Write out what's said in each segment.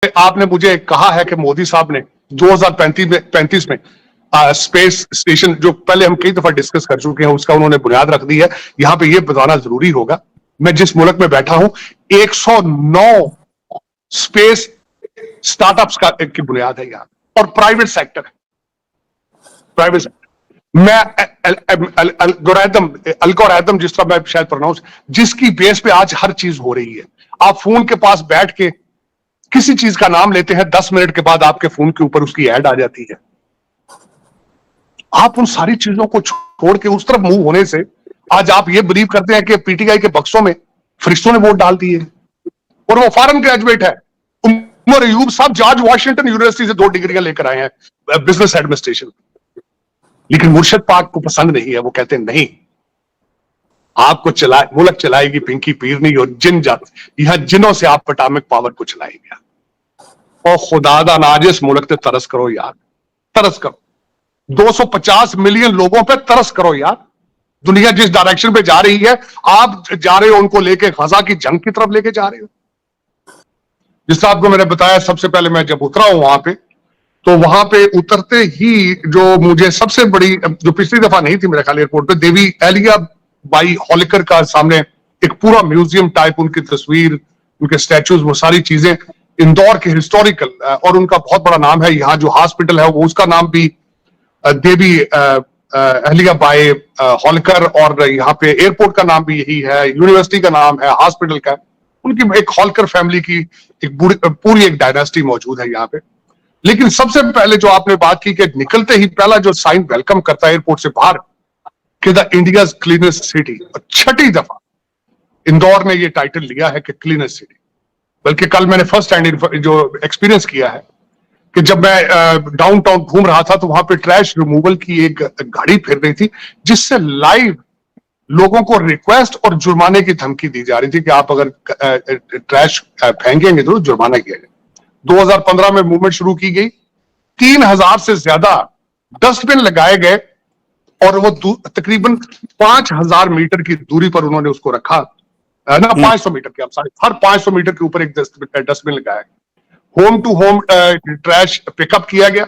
आपने मुझे कहा है कि मोदी साहब ने 2035 में स्पेस स्टेशन, जो पहले हम कई दफा डिस्कस कर चुके हैं, उसका उन्होंने बुनियाद रख दी है। यहां पे ये बताना जरूरी होगा, मैं जिस मुल्क में बैठा हूं 109 स्पेस स्टार्टअप्स की बुनियाद है यहां, और प्राइवेट सेक्टर है, प्राइवेट सेक्टर। मैं अल्गोरिथम जिस तरह मैं शायद प्रोनाउंस, जिसकी बेस पे आज हर चीज हो रही है। आप फोन के पास बैठ के किसी चीज का नाम लेते हैं, 10 मिनट के बाद आपके फोन के ऊपर उसकी ऐड आ जाती है। आप उन सारी चीजों को छोड़ के उस तरफ मूव होने से आज आप ये बिलीव करते हैं कि पीटीआई के बक्सों में फरिश्तों ने वोट डाल दिए, और वो फॉरेन ग्रेजुएट है। उमर अयूब साहब जॉर्ज वाशिंगटन यूनिवर्सिटी से 2 डिग्रियां लेकर आए हैं बिजनेस एडमिनिस्ट्रेशन, लेकिन मुर्शिद पाक को पसंद नहीं है। वो कहते हैं नहीं, आपको मुल्क चलाएगी पिंकी पीरनी और जिन जात, यहां जिनों से आप एटॉमिक पावर को चलाएंगे। और खुदादा नाजिस मुल्क पे तरस करो यार, तरस करो। 250 मिलियन लोगों पे तरस करो यार। दुनिया जिस डायरेक्शन पे जा रही है, आप जा रहे हो उनको लेके गजा की जंग की तरफ लेके जा रहे हो। जिस आपको मैंने बताया, सबसे पहले मैं जब उतरा हूं वहां पे, तो वहां पे उतरते ही जो मुझे सबसे बड़ी, जो पिछली दफा नहीं थी मेरे ख्याल एयरपोर्ट पे, देवी एलिया बाई होलिकर का सामने एक पूरा म्यूजियम टाइप, उनकी तस्वीर, उनके स्टैचूज, वो सारी चीजें इंदौर के हिस्टोरिकल, और उनका बहुत बड़ा नाम है। यहाँ जो हॉस्पिटल है वो, उसका नाम भी देवी अहलिया बाई होलिकर, और यहाँ पे एयरपोर्ट का नाम भी यही है, यूनिवर्सिटी का नाम है, हॉस्पिटल का। उनकी एक होलिकर फैमिली की एक पूरी एक डायनेस्टी मौजूद है यहाँ पे। लेकिन सबसे पहले जो आपने बात की कि निकलते ही पहला जो साइन वेलकम करता है एयरपोर्ट से बाहर कि द इंडियाज क्लीनेस्ट सिटी, छठी दफा इंदौर ने ये टाइटल लिया है कि क्लीनेस्ट सिटी। बल्कि कल मैंने फर्स्ट हैंड जो एक्सपीरियंस किया है कि जब मैं डाउनटाउन घूम रहा था, तो वहां पे ट्रैश रिमूवल की एक गाड़ी फिर रही थी, जिससे लाइव लोगों को रिक्वेस्ट और जुर्माने की धमकी दी जा रही थी कि आप अगर ट्रैश फेंकेंगे तो जुर्माना किया जाए। 2015 में मूवमेंट शुरू की गई, 3000 से ज्यादा डस्टबिन लगाए गए, और वो तकरीबन 5000 मीटर की दूरी पर उन्होंने उसको रखा ना, 500 मीटर के, हर 500 मीटर के ऊपर एक डस्टबिन लगाया। Home to home trash pickup किया गया।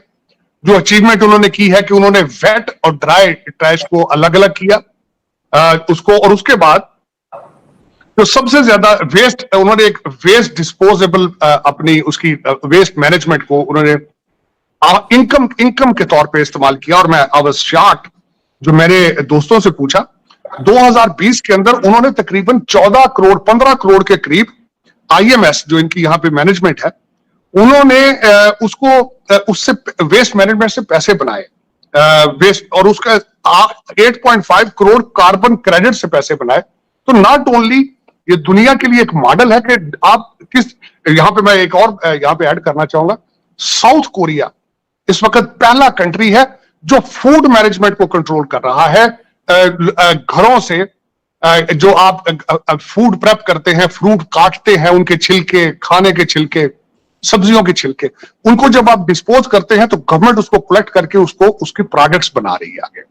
जो अचीवमेंट उन्होंने की है कि उन्होंने वेट और ड्राई ट्रैश को अलग अलग किया उसको, और उसके बाद तो सबसे ज्यादा वेस्ट, उन्होंने एक वेस्ट डिस्पोजेबल अपनी उसकी वेस्ट मैनेजमेंट को उन्होंने इनकम के तौर पे इस्तेमाल किया। और मैं आई वाज शॉक्ड, जो मेरे दोस्तों से पूछा, 2020 के अंदर उन्होंने तकरीबन 14 करोड़ 15 करोड़ के करीब IMS जो इनकी यहाँ पे मैनेजमेंट है, उन्होंने उससे वेस्ट मैनेजमेंट से पैसे बनाए, वेस्ट, और उसका 8.5 करोड़ कार्बन क्रेडिट से पैसे बनाए। तो नॉट ओनली ये दुनिया के लिए एक मॉडल है कि आप किस, यहां पे मैं एक और यहां पे ऐड करना चाहूंगा, साउथ कोरिया इस वक्त पहला कंट्री है जो फूड मैनेजमेंट को कंट्रोल कर रहा है। घरों से जो आप फूड प्रेप करते हैं, फ्रूट काटते हैं, उनके छिलके, खाने के छिलके, सब्जियों के छिलके, उनको जब आप डिस्पोज करते हैं तो गवर्नमेंट उसको कलेक्ट करके उसको उसकी प्रोडक्ट्स बना रही है आगे,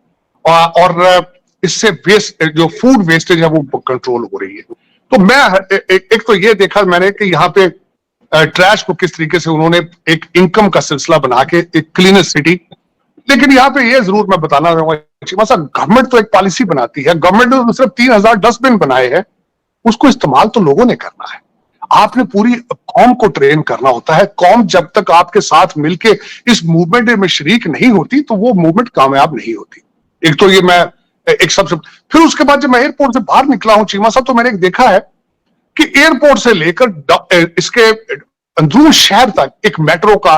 और इससे वेस्ट, जो फूड वेस्टेज है वो कंट्रोल हो रही है। तो मैं एक तो ये देखा मैंने कि यहाँ पे ट्रैश को किस तरीके से उन्होंने एक इनकम का सिलसिला बना के एक क्लीनेस्ट सिटी। लेकिन यहाँ पे ये जरूर मैं बताना चाहूंगा, गवर्नमेंट तो एक पॉलिसी बनाती है, गवर्नमेंट ने सिर्फ 3000 डस्टबिन बनाए हैं, उसको इस्तेमाल तो लोगों ने करना है। आपने पूरी कौम को ट्रेन करना होता है। कौम जब तक आपके साथ मिलके इस मूवमेंट में शरीक नहीं होती तो वो मूवमेंट कामयाब नहीं होती। एक तो ये मैं एक सबसे, फिर उसके बाद जब मैं एयरपोर्ट से बाहर निकला हूं चीमा साहब, तो मैंने देखा है कि एयरपोर्ट से लेकर इसके अंदरून शहर तक एक मेट्रो का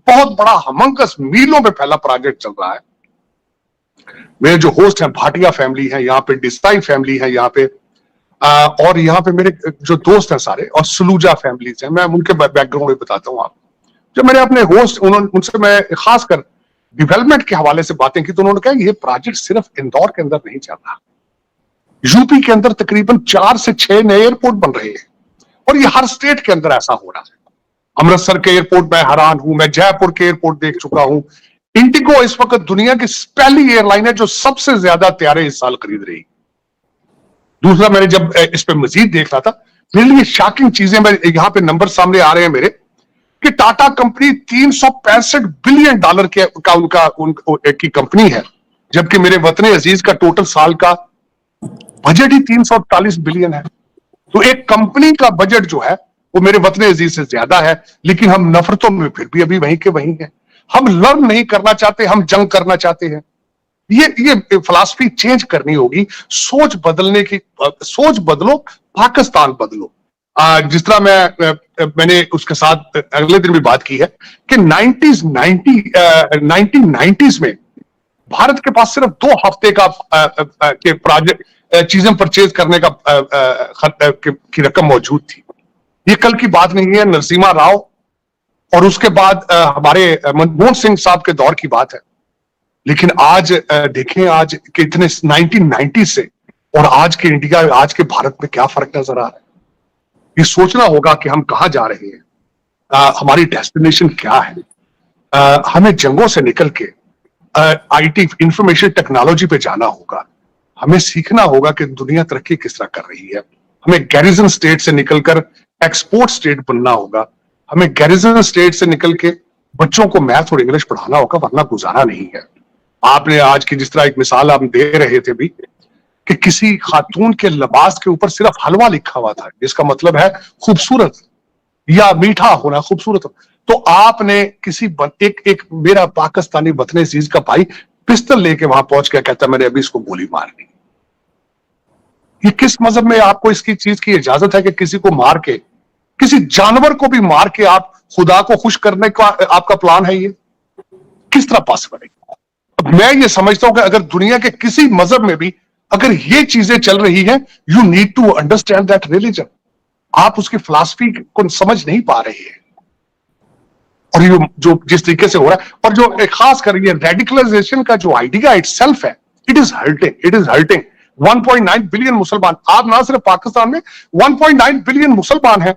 बहुत बड़ा हमंकस मीलों में फैला प्रोजेक्ट चल रहा है। मेरे जो होस्ट हैं भाटिया फैमिली है यहाँ पे, डिस्ताई फैमिली है यहाँ पे, और यहाँ पे मेरे जो दोस्त हैं सारे, और सलूजा फैमिलीज हैं। मैं उनके बैकग्राउंड में बताता हूँ आपको। जब मैंने अपने होस्ट उनसे मैं खासकर डेवलपमेंट के हवाले से बातें की, तो उन्होंने कहा ये प्रोजेक्ट सिर्फ इंदौर के अंदर नहीं चल रहा, यूपी के अंदर तकरीबन 4 से 6 नए एयरपोर्ट बन रहे हैं, और ये हर स्टेट के अंदर ऐसा हो रहा है। अमृतसर के एयरपोर्ट में हैरान हूं, मैं जयपुर के एयरपोर्ट देख चुका हूं। इंडिगो इस वक्त दुनिया की पहली एयरलाइन है जो सबसे ज्यादा तैयारे इस साल खरीद रही। दूसरा, मैंने जब इस पे मजीद देख रहा था, मेरे लिए शॉकिंग चीजें, मैं यहाँ पे नंबर सामने आ रहे हैं मेरे, कि टाटा कंपनी $365 बिलियन की कंपनी है, जबकि मेरे वतन अजीज का टोटल साल का बजट ही 348 बिलियन है। तो एक कंपनी का बजट जो है वो मेरे वतन अजीज से ज्यादा है, लेकिन हम नफरतों में फिर भी अभी वहीं के वहीं हैं। हम लर्न नहीं करना चाहते, हम जंग करना चाहते हैं। ये फिलॉसफी चेंज करनी होगी, सोच बदलने की, सोच बदलो, पाकिस्तान बदलो। जिस तरह मैंने उसके साथ अगले दिन भी बात की है कि 1990s में भारत के पास सिर्फ 2 हफ्ते का के प्रोजेक्ट चीजें परचेज करने की रकम मौजूद थी। ये कल की बात नहीं है, नरसिम्हा राव और उसके बाद हमारे मनमोहन सिंह साहब के दौर की बात है। लेकिन आज देखें, आज के इतने 1990 से और आज के इंडिया, आज के भारत में क्या फर्क नजर आ रहा है। ये सोचना होगा कि हम कहां जा रहे हैं, हमारी डेस्टिनेशन क्या है। हमें जंगों से निकल के आईटी, इंफॉर्मेशन टेक्नोलॉजी पे जाना होगा। हमें सीखना होगा कि दुनिया तरक्की किस तरह कर रही है। हमें गैरिजन स्टेट से निकलकर एक्सपोर्ट स्टेट बनना होगा। हमें गैरिजन स्टेट से निकल के बच्चों को मैथ और इंग्लिश पढ़ाना होगा, वरना गुजारा नहीं है। आपने आज की जिस तरह एक मिसाल आप दे रहे थे भी कि किसी खातून के लिबास के ऊपर सिर्फ हलवा लिखा हुआ था, जिसका मतलब है खूबसूरत या मीठा होना, खूबसूरत। तो आपने किसी एक मेरा पाकिस्तानी वतन अजीज का भाई पिस्तल लेके वहां पहुंच के कहता मैंने अभी इसको गोली मारनी। ये किस मजहब में आपको इसकी चीज की इजाजत है कि किसी को मार के, किसी जानवर को भी मार के आप खुदा को खुश करने का आपका प्लान है? ये किस तरह पॉसिबल है? अब मैं ये समझता हूं कि अगर दुनिया के किसी मजहब में भी अगर ये चीजें चल रही हैं, you need to understand that religion. आप उसकी फिलॉसफी को समझ नहीं पा रहे हैं। और ये जो जिस तरीके से हो रहा है, और जो खास कर ये रेडिकलाइजेशन का जो आइडिया इटसेल्फ है, इट इज हर्टिंग 1.9 बिलियन मुसलमान। आप ना सिर्फ पाकिस्तान में 1.9 बिलियन मुसलमान हैं।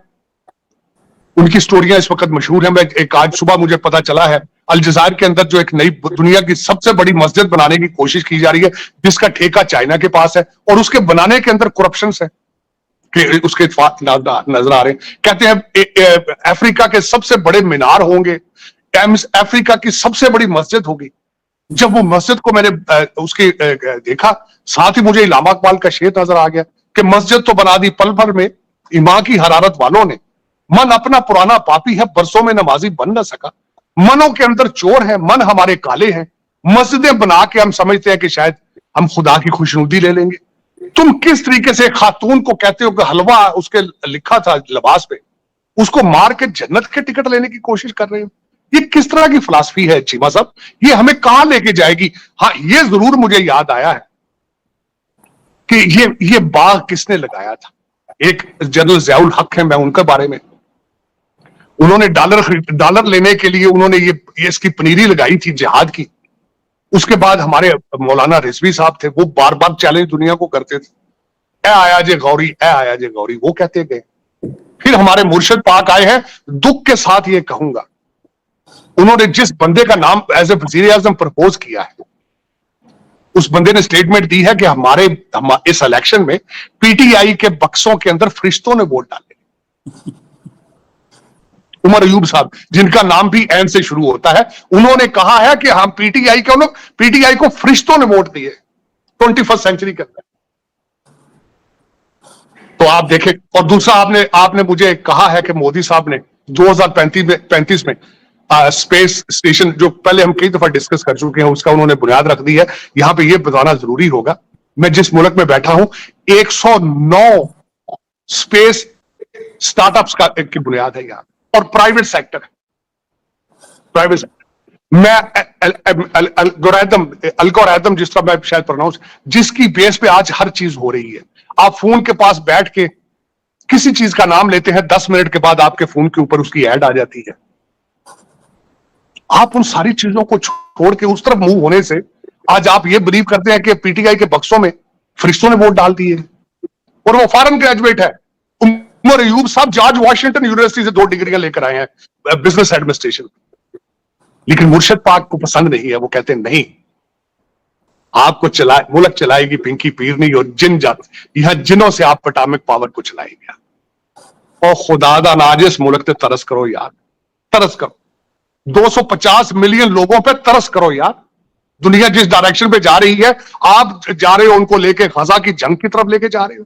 उनकी स्टोरियां इस वक्त मशहूर हैं। मैं एक आज सुबह मुझे पता चला है अलजायर के अंदर जो एक नई दुनिया की सबसे बड़ी मस्जिद बनाने की कोशिश की जा रही है, जिसका ठेका चाइना के पास है, और उसके बनाने के अंदर करप्शन है कि उसके नजर आ रहे हैं। कहते हैं अफ्रीका के सबसे बड़े मीनार होंगे, अफ्रीका की सबसे बड़ी मस्जिद होगी। जब वो मस्जिद को मैंने उसके देखा, साथ ही मुझे इलामा इकबाल का शेर नजर आ गया कि मस्जिद तो बना दी पल भर में ईमान की हरारत वालों ने, मन अपना पुराना पापी है, बरसों में नमाजी बन न सका। मनों के अंदर चोर है, मन हमारे काले हैं। मस्जिदें बना के हम समझते हैं कि शायद हम खुदा की खुशनुदी ले लेंगे। तुम किस तरीके से खातून को कहते हो कि हलवा उसके लिखा था लिबास पे, उसको मार के जन्नत के टिकट लेने की कोशिश कर रहे हो? ये किस तरह की फिलॉसफी है चीमा साहब? ये हमें कहां लेके जाएगी? हाँ, ये जरूर मुझे याद आया है कि ये बाग किसने लगाया था। एक जनरल ज़ियाउल हक है, मैं उनके बारे में, उन्होंने डॉलर लेने के लिए उन्होंने ये इसकी पनीरी लगाई थी जिहाद की। उसके बाद हमारे मौलाना रिजवी साहब थे, वो बार बार चैलेंज दुनिया को करते थे, ए आया जे गौरी, ए आया जे गौरी, वो कहते गए। फिर हमारे मुर्शिद पाक आए हैं, दुख के साथ ये कहूंगा, उन्होंने जिस बंदे का नाम एज ए वजीर आजम प्रपोज किया है, उस बंदे ने स्टेटमेंट दी है कि हमारे इस इलेक्शन में पीटीआई के बक्सों के अंदर फरिश्तों ने वोट डाले। उमर अयूब साहब, जिनका नाम भी एन से शुरू होता है, उन्होंने कहा है कि हम पीटीआई को फरिश्तों ने वोट दिए 21st सेंचुरी के अंदर। तो आप देखें। और दूसरा, आपने मुझे कहा है कि मोदी साहब ने 2035 में स्पेस स्टेशन, जो पहले हम कई दफा डिस्कस कर चुके हैं, उसका उन्होंने बुनियाद रख दी है। यहां पे ये बताना जरूरी होगा, मैं जिस मुल्क में बैठा हूं 109 स्पेस स्टार्टअप्स की बुनियाद है यहां, और प्राइवेट सेक्टर है। प्राइवेट सेक्टर, मैं अल्गोरिथम जिस तरह मैं शायद प्रोनाउंस, जिसकी बेस पे आज हर चीज हो रही है। आप फोन के पास बैठ के किसी चीज का नाम लेते हैं, 10 मिनट के बाद आपके फोन के ऊपर उसकी ऐड आ जाती है। आप उन सारी चीजों को छोड़ के उस तरफ मूव होने से आज आप ये बिलीव करते हैं कि पीटीआई के बक्सों में फरिश्तों ने वोट डाल दिए, और वो फॉरेन ग्रेजुएट है। उमर अयूब साहब जॉर्ज वॉशिंगटन यूनिवर्सिटी से 2 डिग्रियां लेकर आए हैं बिजनेस एडमिनिस्ट्रेशन, लेकिन मुर्शिद पाक को पसंद नहीं है। वो कहते हैं नहीं, आपको मुल्क चलाएगी पिंकी पीर नहीं, और जिन यहां जिनों से आप एटॉमिक पावर को चलाएंगे। और खुदा दा नाजिस मुल्क ते तरस करो यार, तरस करो, 250 मिलियन लोगों पे तरस करो यार। दुनिया जिस डायरेक्शन पे जा रही है, आप जा रहे हो उनको लेके गजा की जंग की तरफ लेके जा रहे हो।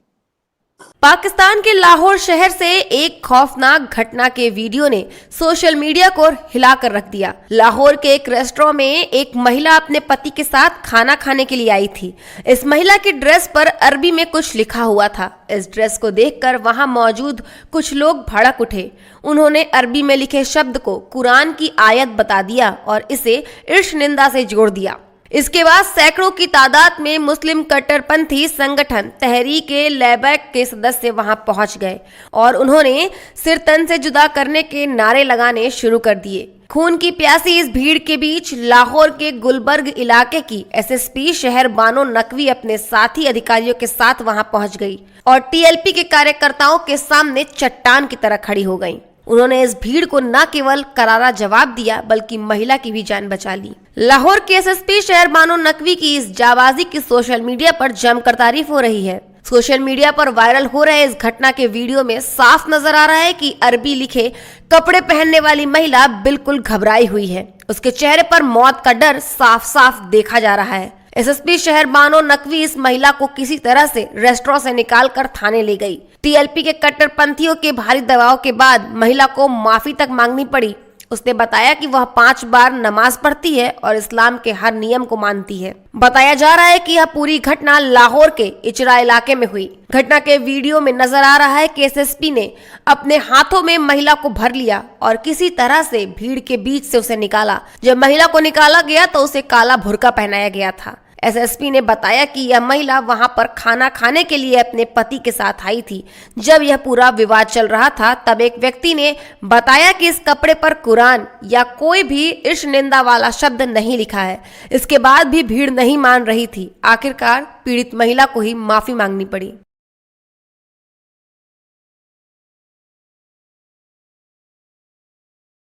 पाकिस्तान के लाहौर शहर से एक खौफनाक घटना के वीडियो ने सोशल मीडिया को हिलाकर रख दिया। लाहौर के एक रेस्टोरेंट में एक महिला अपने पति के साथ खाना खाने के लिए आई थी। इस महिला की ड्रेस पर अरबी में कुछ लिखा हुआ था। इस ड्रेस को देखकर वहां मौजूद कुछ लोग भड़क उठे। उन्होंने अरबी में लिखे शब्द को कुरान की आयत बता दिया और इसे ईर्ष निंदा से जोड़ दिया। इसके बाद सैकड़ों की तादाद में मुस्लिम कट्टरपंथी संगठन तहरीक-ए-लैबैक के सदस्य वहां पहुंच गए और उन्होंने सिर तन से जुदा करने के नारे लगाने शुरू कर दिए। खून की प्यासी इस भीड़ के बीच लाहौर के गुलबर्ग इलाके की एसएसपी शहर बानो नकवी अपने साथी अधिकारियों के साथ वहां पहुंच गई और टीएलपी के कार्यकर्ताओं के सामने चट्टान की तरह खड़ी हो गई। उन्होंने इस भीड़ को न केवल करारा जवाब दिया बल्कि महिला की भी जान बचा ली। लाहौर के एसएसपी शहर बानो नकवी की इस जाबाजी की सोशल मीडिया पर जमकर तारीफ हो रही है। सोशल मीडिया पर वायरल हो रहे इस घटना के वीडियो में साफ नजर आ रहा है कि अरबी लिखे कपड़े पहनने वाली महिला बिल्कुल घबराई हुई है। उसके चेहरे पर मौत का डर साफ साफ देखा जा रहा है। एसएसपी शहर बानो नकवी इस महिला को किसी तरह से रेस्टोरेंट से निकालकर थाने ले गई। टीएलपी के कट्टरपंथियों के भारी दबाव के बाद महिला को माफी तक मांगनी पड़ी। उसने बताया कि वह 5 बार नमाज पढ़ती है और इस्लाम के हर नियम को मानती है। बताया जा रहा है कि यह पूरी घटना लाहौर के इचरा इलाके में हुई। घटना के वीडियो में नजर आ रहा है कि एसएसपी ने अपने हाथों में महिला को भर लिया और किसी तरह से भीड़ के बीच से उसे निकाला। जब महिला को निकाला गया तो उसे काला बुर्का पहनाया गया था। एसएसपी ने बताया कि यह महिला वहां पर खाना खाने के लिए अपने पति के साथ आई थी। जब यह पूरा विवाद चल रहा था तब एक व्यक्ति ने बताया कि इस कपड़े पर कुरान या कोई भी ईर्ष निंदा वाला शब्द नहीं लिखा है। इसके बाद भी भीड़ नहीं मान रही थी। आखिरकार पीड़ित महिला को ही माफी मांगनी पड़ी।